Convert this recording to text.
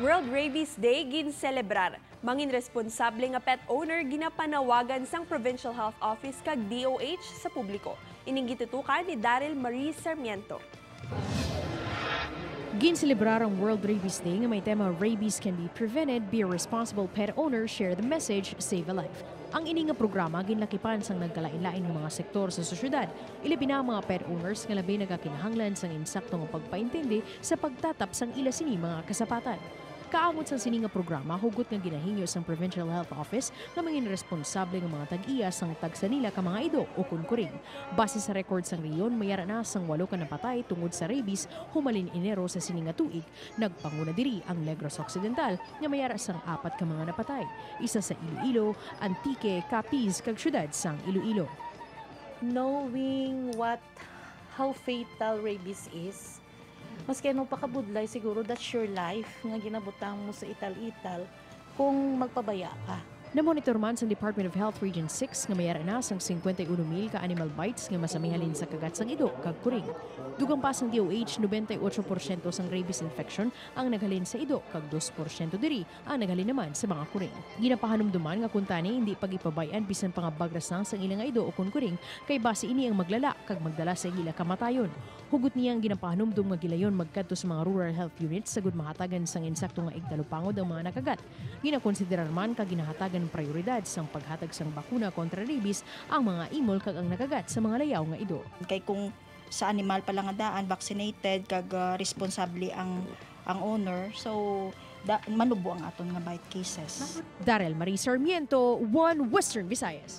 World Rabies Day ginselebrar. Mangin responsable nga pet owner ginapanawagan sang Provincial Health Office kag DOH sa publiko. Ining gitutukan ni Daryl Marie Sarmiento. Ginselebrar ang World Rabies Day nga may tema Rabies can be prevented, be a responsible pet owner, share the message, save a life. Ang ini nga programa ginlakipan sang nagkalain-lain ng mga sektor sa sosyedad. Ilabin na ang mga pet owners nga labi nagakinahanglan sang insakto nga pagpaintindi sa pagtatap sang ila sini mga kasapatan. Kaamot sa sini nga programa, hugot nga ginahingyo sang Provincial Health Office na mangin responsable ng mga tag-iya sang tagsa nila ka mga ido o kunkuring. Base sa record sang riyon, mayara na sang 8 ka napatay tungod sa rabies humalin Enero sa sini nga tuig. Nagpanguna diri ang Negros Occidental nga mayara sang 4 ka mga napatay. Isa sa Iloilo, Antique, Capiz kag syudad sang Iloilo. Knowing how fatal rabies is, maski ano pa kabudlay, siguro that's your life nga ginabutang mo sa ital-ital kung magpabaya ka. Na-monitor man sa Department of Health Region 6 nga mayara na sang 51,000 ka animal bites nga masamihalin sa kagat sang ido kag kuring. Dugang pa sang DOH, 98% sang rabies infection ang naghalin sa ido kag 2% diri ang naghalin naman sa mga kuring. Ginapahanumduman nga kuntani hindi pagipabayan bisan pa nga bagrasang sang ilang ido o kuring kay base ini ang maglala kag magdala sa ila kamatayon. Hugot niya ang ginapahanumdum nga gilayon magkadto sa mga rural health units sagud mahatagan sang insakto nga igtalupangod ang mga nakagat. Ginakonsiderar man kag ginahatagan prioridad sang paghatag sang bakuna kontra rabies ang mga imol kag ang nakagat sa mga layaw nga ido. Kay kung sa animal pa lang nga daan vaccinated kag responsable ang owner, so manubo ang aton nga bite cases. Daryl Marie Sarmiento, 1 Western Visayas.